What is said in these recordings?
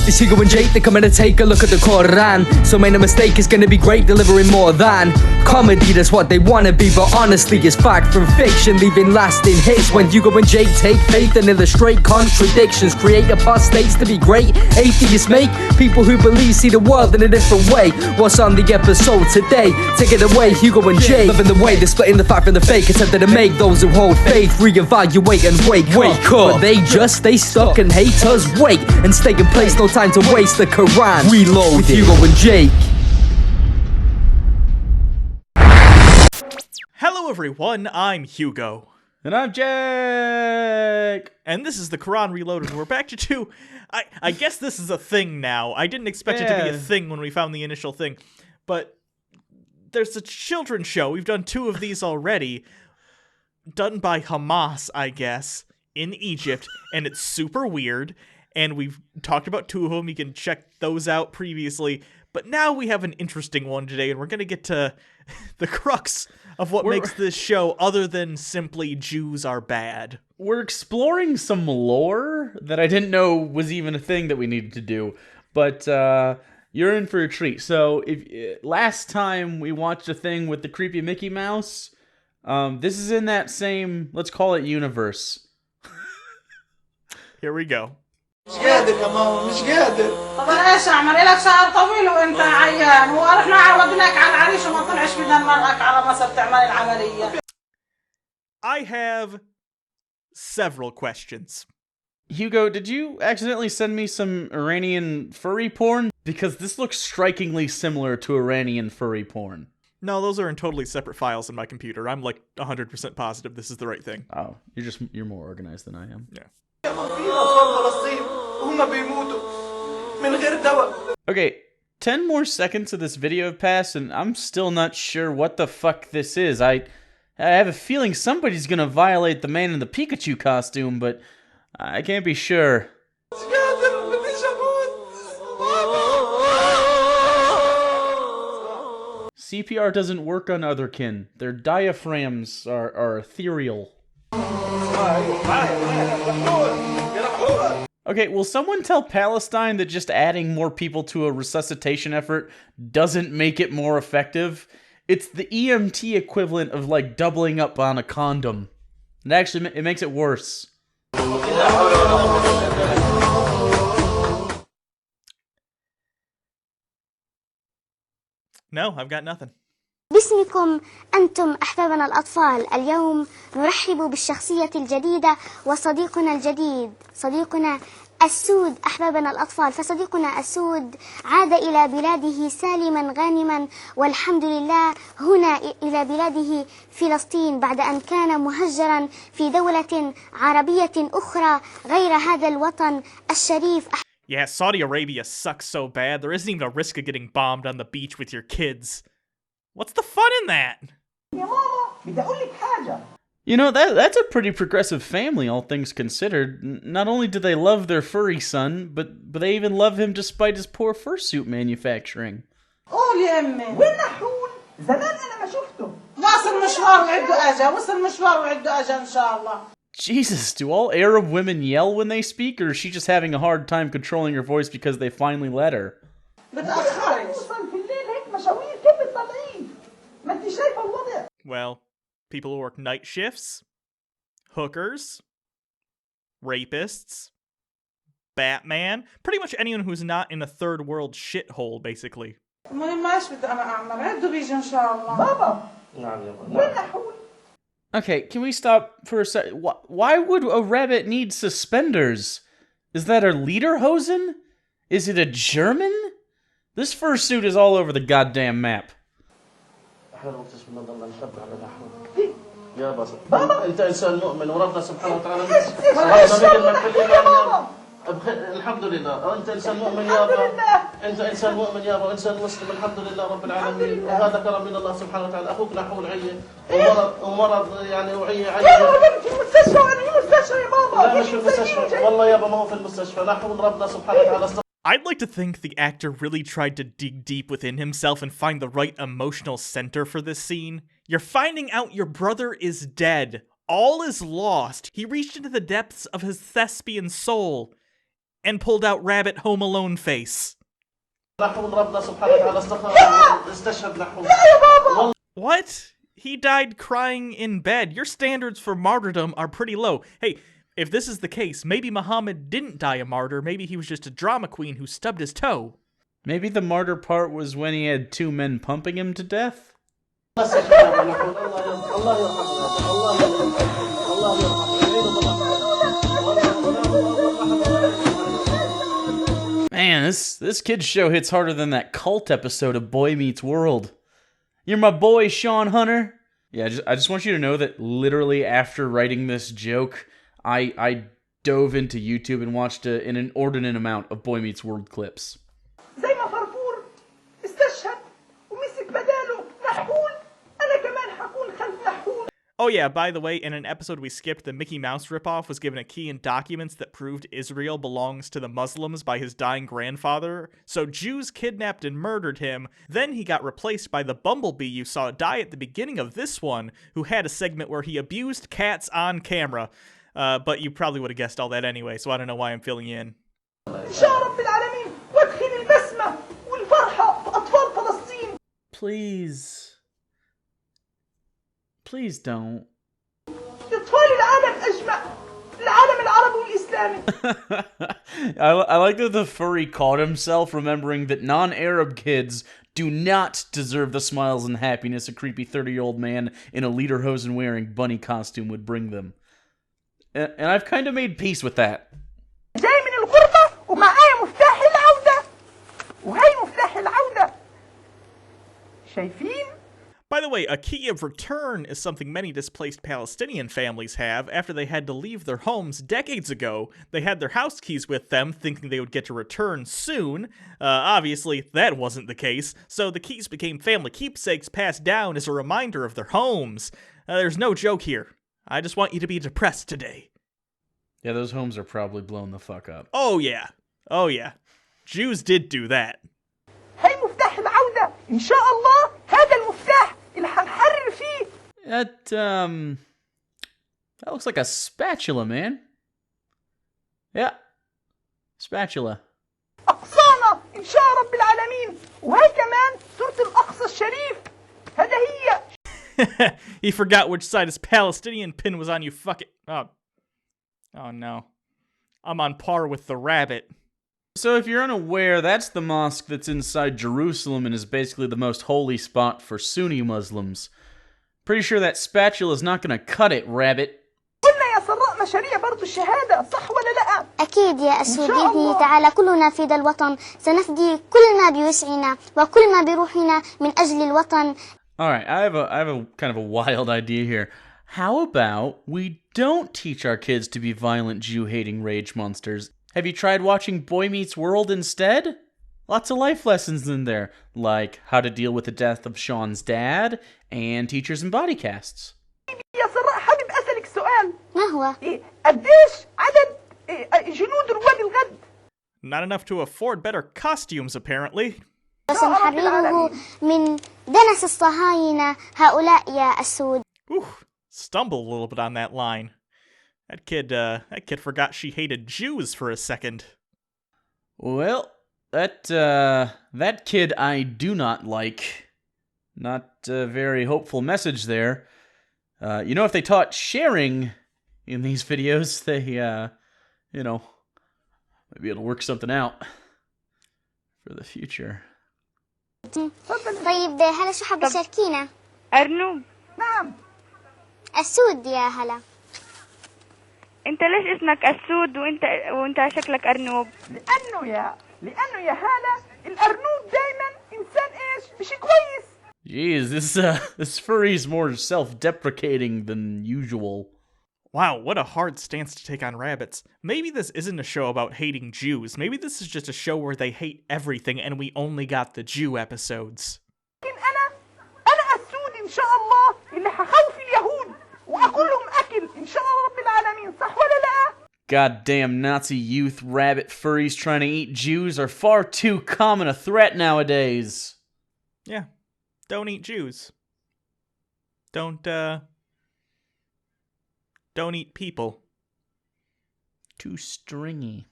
This Hugo and Jake, they're coming to take a look at the Quran. So make no mistake, it's gonna be great, delivering more than comedy, that's what they wanna be. But honestly, it's fact from fiction, leaving lasting hits. When Hugo and Jake take faith and illustrate contradictions, create apostates to be great. Atheists make people who believe see the world in a different way. What's on the episode today? Take it away, Hugo and Jake. Loving the way they're splitting the fact from the fake, attempting to make those who hold faith reevaluate and wake up. But they just stay stuck and hate us. Wait and stay in place, no time to waste. The Quran reload with Hugo and Jake. Hello everyone, I'm Hugo. And I'm Jake! And this is the Quran Reloaded, and we're back to two. I guess this is a thing now. I didn't expect it to be a thing when we found the initial thing. But there's a children's show. We've done 2 of these already. Done by Hamas, I guess, in Egypt. And it's super weird. And we've talked about 2 of them. You can check those out previously. But now we have an interesting one today, and we're going to get to the crux of what makes this show other than simply Jews are bad. We're exploring some lore that I didn't know was even a thing that we needed to do. But you're in for a treat. So if last time we watched a thing with the creepy Mickey Mouse, this is in that same, let's call it, universe. Here we go. مش قادر يا ماما مش قادر. طب انا ايش اعمل؟ لك شعر طويل وانت عيان، ورحنا عودناك على العريش وما طلعش بدنا نمرقك على مصر تعمل العملية. I have several questions. Hugo, did you accidentally send me some Iranian furry porn? Because this looks strikingly similar to Iranian furry porn. No, those are in totally separate files in my computer. I'm like 100% positive this is the right thing. Oh, you're more organized than I am. Yeah. Okay, 10 more seconds of this video have passed, and I'm still not sure what the fuck this is. I have a feeling somebody's gonna violate the man in the Pikachu costume, but I can't be sure. CPR doesn't work on otherkin. Their diaphragms are ethereal. Okay, will someone tell Palestine that just adding more people to a resuscitation effort doesn't make it more effective? It's the EMT equivalent of, like, doubling up on a condom. It actually it makes it worse. No, I've got nothing. باسمكم أنتم أحبابنا الأطفال، اليوم نرحب بالشخصية الجديدة وصديقنا الجديد، صديقنا السود. أحبابنا الأطفال، فصديقنا السود عاد إلى بلاده سالما غانما والحمد لله، هنا إلى بلاده فلسطين بعد أن كان مهجرا في دولة عربية أخرى غير هذا الوطن الشريف. Yeah, Saudi Arabia sucks so bad, there isn't even a risk of getting bombed on the beach with your kids. What's the fun in that? You know, that's a pretty progressive family, all things considered. Not only do they love their furry son, but they even love him despite his poor fursuit manufacturing. قول يا أمي. وين نحول؟ زمان أنا ما شفته. واصل مشوار وعده أجا، وصل مشوار وعده أجا إن شاء الله. Jesus, do all Arab women yell when they speak, or is she just having a hard time controlling her voice because they finally let her? Well, people who work night shifts, hookers, rapists, Batman, pretty much anyone who's not in a third world shithole, basically. Okay, can we stop for a sec? Why would a rabbit need suspenders? Is that a lederhosen? Is it a German? This fursuit is all over the goddamn map. بابا انت انسان مؤمن وربنا سبحانه وتعالى الحمد لله انت انسان مؤمن يابا انت انسان مؤمن يابا انسان مسلم الحمد لله رب العالمين وهذا كرم من الله سبحانه وتعالى اخوك نحول عيه ومرض يعني وعيه عيه في المستشفى انا في المستشفى يا بابا لا مش في المستشفى والله يابا ما هو في المستشفى نحول ربنا سبحانه وتعالى. I'd like to think the actor really tried to dig deep within himself and find the right emotional center for this scene. You're finding out your brother is dead. All is lost. He reached into the depths of his thespian soul. and pulled out Rabbit Home Alone face. What? He died crying in bed. Your standards for martyrdom are pretty low. Hey, if this is the case, maybe Muhammad didn't die a martyr. Maybe he was just a drama queen who stubbed his toe. Maybe the martyr part was when he had 2 men pumping him to death? Man, this kid's show hits harder than that cult episode of Boy Meets World. You're my boy, Sean Hunter. Yeah, I just want you to know that literally after writing this joke, I dove into YouTube and watched an inordinate amount of Boy Meets World clips. زي ما فرفور استشهد ومسك بداله نحول أنا كمان حكون خلف نحول. Oh yeah, by the way, in an episode we skipped, the Mickey Mouse ripoff was given a key in documents that proved Israel belongs to the Muslims by his dying grandfather. So Jews kidnapped and murdered him. Then he got replaced by the Bumblebee you saw die at the beginning of this one, who had a segment where he abused cats on camera. But you probably would have guessed all that anyway, so I don't know why I'm filling you in. Please. Please don't. I like that the furry caught himself remembering that non-Arab kids do not deserve the smiles and happiness a creepy 30-year-old man in a lederhosen-wearing bunny costume would bring them. And I've kind of made peace with that. By the way, a key of return is something many displaced Palestinian families have after they had to leave their homes decades ago. They had their house keys with them, thinking they would get to return soon. Obviously, that wasn't the case, so the keys became family keepsakes passed down as a reminder of their homes. There's no joke here. I just want you to be depressed today. Yeah, those homes are probably blown the fuck up. Oh yeah. Oh yeah. Jews did do that. That looks like a spatula, man. Yeah. Spatula. أقصانا إن شاء رب العالمين وهي كمان سورة الأقصى الشريف هذا هي. He forgot which side his Palestinian pin was on, you fucking... Oh no. I'm on par with the rabbit. So if you're unaware, that's the mosque that's inside Jerusalem and is basically the most holy spot for Sunni Muslims. Pretty sure that spatula is not gonna cut it, rabbit. أكيد يا أسود بإذنه تعالى كلنا فداء الوطن سنفدي كل ما بوسعنا وكل ما بروحنا من أجل الوطن. Alright, I have a kind of a wild idea here. How about we don't teach our kids to be violent Jew-hating rage monsters? Have you tried watching Boy Meets World instead? Lots of life lessons in there, like how to deal with the death of Sean's dad, and teachers and body casts. يا سراء حابب أسألك سؤال. ما هو؟ قديش عدد جنود رواد الغد؟ Not enough to afford better costumes, apparently. سنحرره من دنس الصهاينة هؤلاء يا أسود. Whew, stumbled a little bit on that line. That kid forgot she hated Jews for a second. Well, that kid I do not like. Not a very hopeful message there. You know, if they taught sharing in these videos, they, maybe it'll work something out for the future. طيب هلا شو حابة تشاركينا؟ أرنوب. نعم. السود يا هلا. انت ليش اسمك السود وانت شكلك أرنوب؟ لأنه يا هلا الأرنوب دايما إنسان إيش؟ مش كويس. Jeez, this furry's more self-deprecating than usual. Wow, what a hard stance to take on rabbits. Maybe this isn't a show about hating Jews. Maybe this is just a show where they hate everything and we only got the Jew episodes. أنا السود إن شاء الله اللي هخوف اليهود وأقول لهم أكل إن شاء الله رب العالمين صح ولا لا؟ Goddamn Nazi youth rabbit furries trying to eat Jews are far too common a threat nowadays. Yeah, don't eat Jews. Don't eat people. Too stringy.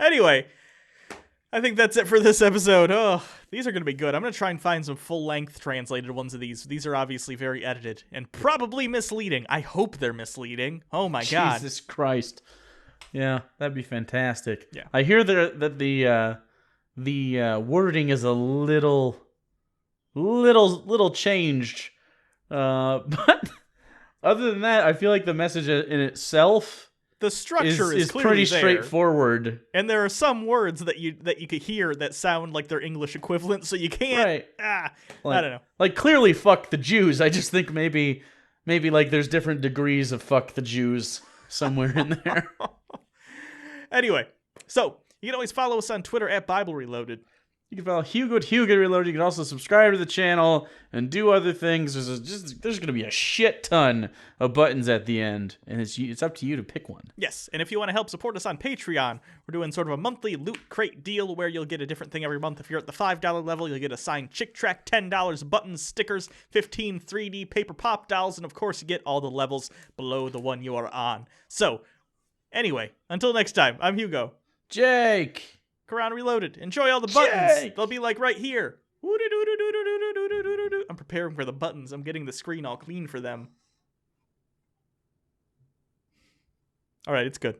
Anyway, I think that's it for this episode. Oh, these are going to be good. I'm going to try and find some full-length translated ones of these. These are obviously very edited and probably misleading. I hope they're misleading. Oh my god. Jesus Christ. Yeah, that'd be fantastic. Yeah. I hear that the wording is a little changed. But other than that, I feel like the message in itself The structure is clearly pretty there. straightforward. And there are some words that you could hear that sound like their English equivalent, so you can't. Right. I don't know. Like clearly, fuck the Jews. I just think maybe like there's different degrees of fuck the Jews somewhere in there. Anyway, so you can always follow us on Twitter at Bible Reloaded. You can follow Hugo at Hugo Reloaded. You can also subscribe to the channel and do other things. There's going to be a shit ton of buttons at the end, and it's up to you to pick one. Yes, and if you want to help support us on Patreon, we're doing sort of a monthly loot crate deal where you'll get a different thing every month. If you're at the $5 level, you'll get a signed Chick Track, $10 buttons, stickers, 15 3D paper pop dolls, and of course you get all the levels below the one you are on. So, anyway, until next time, I'm Hugo. Jake! Quran Reloaded. Enjoy all the buttons. Jake! They'll be like right here. I'm preparing for the buttons. I'm getting the screen all clean for them. All right, it's good.